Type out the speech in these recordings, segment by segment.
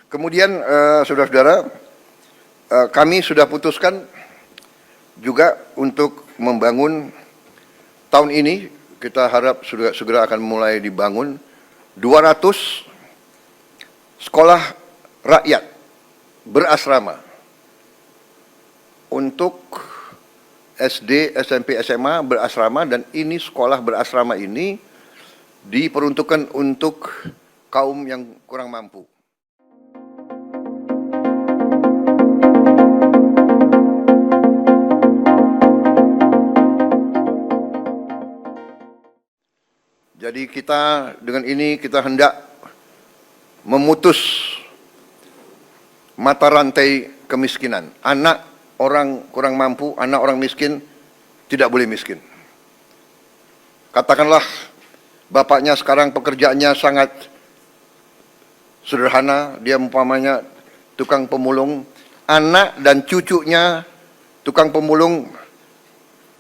Kemudian saudara-saudara, kami sudah putuskan juga untuk membangun tahun ini, kita harap sudah segera akan mulai dibangun 200 sekolah rakyat berasrama untuk SD, SMP, SMA berasrama, dan ini sekolah berasrama ini diperuntukkan untuk kaum yang kurang mampu. Jadi kita dengan ini kita hendak memutus mata rantai kemiskinan. Anak orang kurang mampu, anak orang miskin tidak boleh miskin. Katakanlah bapaknya sekarang pekerjaannya sangat sederhana, dia umpamanya tukang pemulung, anak dan cucunya tukang pemulung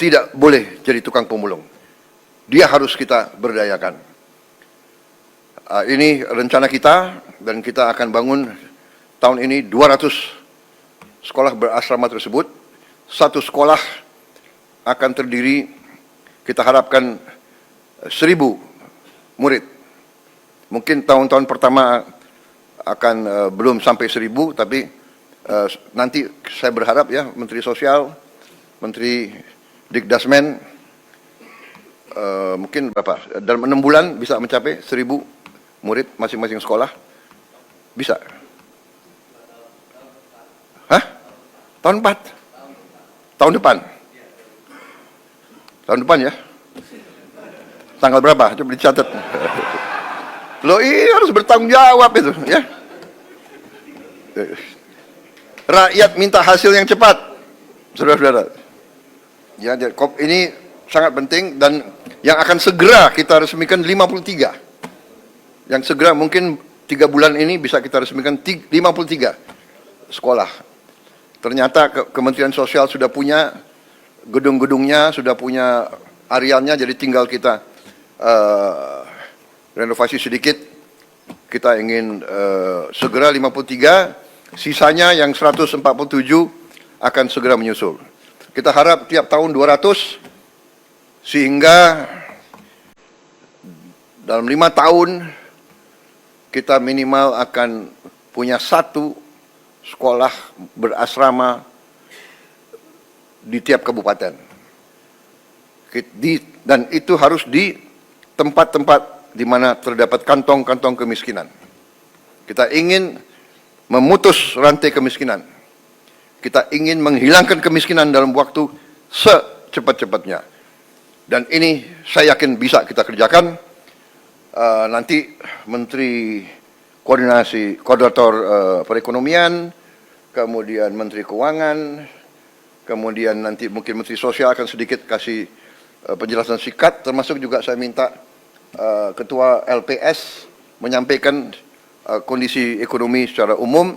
tidak boleh jadi tukang pemulung. Dia harus kita berdayakan. Ini rencana kita, dan kita akan bangun tahun ini 200 sekolah berasrama tersebut. Satu sekolah akan terdiri, kita harapkan 1.000 murid. Mungkin tahun-tahun pertama akan belum sampai 1.000, tapi nanti saya berharap ya Menteri Sosial, Menteri Dikdasmen, mungkin berapa? Dalam 6 bulan bisa mencapai 1.000 murid masing-masing sekolah? Bisa? Hah? Tahun 4? Tahun depan? Tahun depan ya? Tanggal berapa? Coba dicatat. Loh, ini harus bertanggung jawab itu, ya. Rakyat minta hasil yang cepat, saudara-saudara. Ya, ini sangat penting, dan yang akan segera kita resmikan 53. Yang segera mungkin 3 bulan ini bisa kita resmikan 53 sekolah. Ternyata Kementerian Sosial sudah punya gedung-gedungnya, sudah punya arealnya, jadi tinggal kita renovasi sedikit. Kita ingin segera 53, sisanya yang 147 akan segera menyusul. Kita harap tiap tahun 200, sehingga dalam 5 tahun kita minimal akan punya 1 sekolah berasrama di tiap kabupaten. Dan itu harus di tempat-tempat di mana terdapat kantong-kantong kemiskinan. Kita ingin memutus rantai kemiskinan. Kita ingin menghilangkan kemiskinan dalam waktu secepat-cepatnya. Dan ini saya yakin bisa kita kerjakan. Nanti Menteri Koordinator Perekonomian, kemudian Menteri Keuangan, kemudian nanti mungkin Menteri Sosial akan sedikit kasih penjelasan singkat, termasuk juga saya minta Ketua LPS menyampaikan kondisi ekonomi secara umum,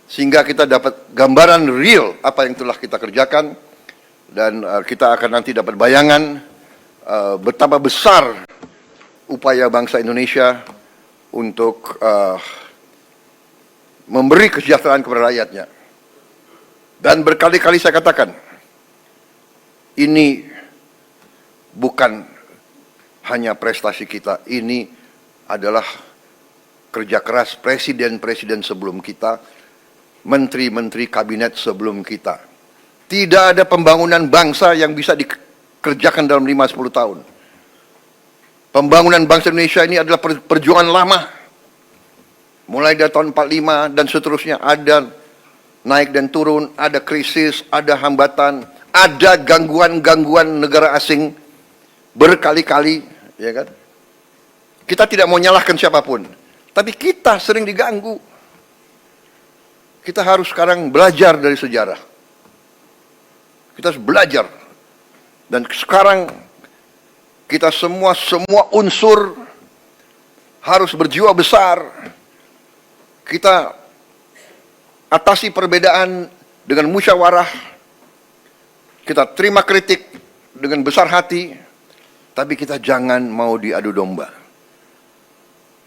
sehingga kita dapat gambaran real apa yang telah kita kerjakan, dan kita akan nanti dapat bayangan betapa besar upaya bangsa Indonesia untuk memberi kesejahteraan kepada rakyatnya. Dan berkali-kali saya katakan, ini bukan hanya prestasi kita, ini adalah kerja keras presiden-presiden sebelum kita, menteri-menteri kabinet sebelum kita. Tidak ada pembangunan bangsa yang bisa dikerjakan dalam 5-10 tahun. Pembangunan bangsa Indonesia ini adalah perjuangan lama. Mulai dari tahun 45 dan seterusnya, ada naik dan turun, ada krisis, ada hambatan, ada gangguan-gangguan negara asing berkali-kali, ya kan? Kita tidak mau nyalahkan siapapun, tapi kita sering diganggu. Kita harus sekarang belajar dari sejarah. Kita harus belajar. Dan sekarang kita semua unsur harus berjiwa besar. Kita atasi perbedaan dengan musyawarah. Kita terima kritik dengan besar hati, tapi kita jangan mau diadu domba.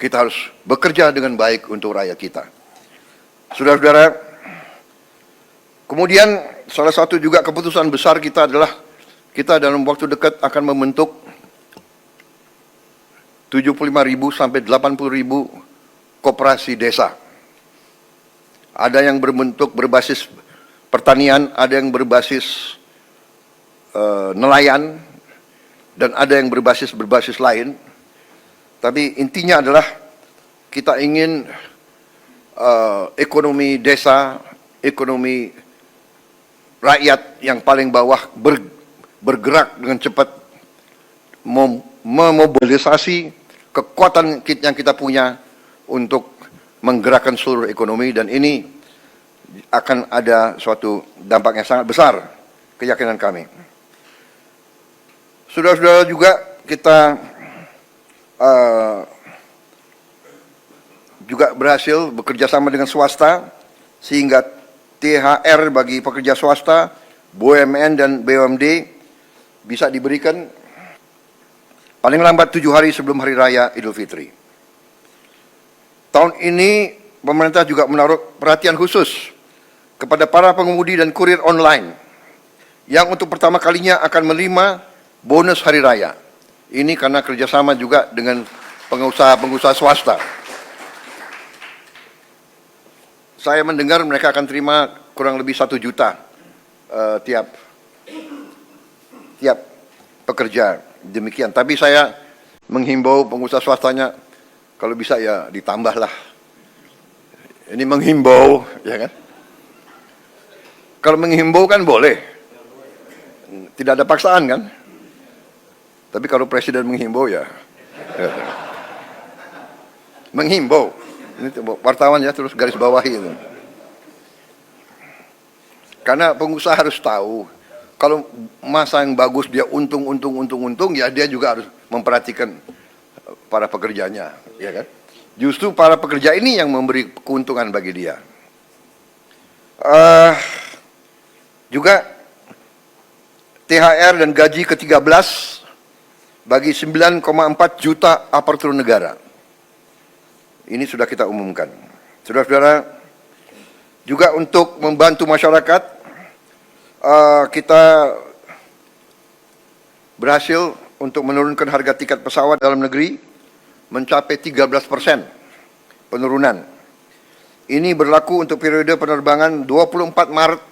Kita harus bekerja dengan baik untuk rakyat kita. Saudara-saudara, kemudian salah satu juga keputusan besar kita adalah kita dalam waktu dekat akan membentuk 75.000 sampai 80.000 koperasi desa. Ada yang berbentuk berbasis pertanian, ada yang berbasis nelayan, dan ada yang berbasis lain. Tapi intinya adalah kita ingin ekonomi desa, ekonomi rakyat yang paling bawah bergerak dengan cepat, memobilisasi kekuatan yang kita punya untuk menggerakkan seluruh ekonomi, dan ini akan ada suatu dampak yang sangat besar, keyakinan kami. Saudara-saudara, juga kita juga berhasil bekerja sama dengan swasta sehingga THR bagi pekerja swasta, BUMN dan BUMD bisa diberikan paling lambat 7 hari sebelum Hari Raya Idul Fitri. Tahun ini pemerintah juga menaruh perhatian khusus kepada para pengemudi dan kurir online yang untuk pertama kalinya akan menerima bonus Hari Raya. Ini karena kerjasama juga dengan pengusaha-pengusaha swasta. Saya mendengar mereka akan terima kurang lebih 1 juta tiap pekerja, demikian. Tapi saya menghimbau pengusaha swastanya, kalau bisa ya ditambahlah. Ini menghimbau, ya kan? Kalau menghimbau kan boleh, tidak ada paksaan kan? Tapi kalau presiden menghimbau ya. Menghimbau. Ini wartawan ya, terus garis bawahi itu. Karena pengusaha harus tahu, kalau masa yang bagus dia untung, ya dia juga harus memperhatikan para pekerjanya, ya kan? Justru para pekerja ini yang memberi keuntungan bagi dia. Juga THR dan gaji ke-13 bagi 9,4 juta aparatur negara. Ini sudah kita umumkan. Saudara-saudara, juga untuk membantu masyarakat, kita berhasil untuk menurunkan harga tiket pesawat dalam negeri mencapai 13% penurunan. Ini berlaku untuk periode penerbangan 24 Maret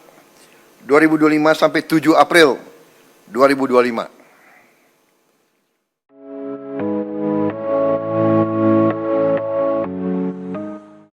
2025 sampai 7 April 2025.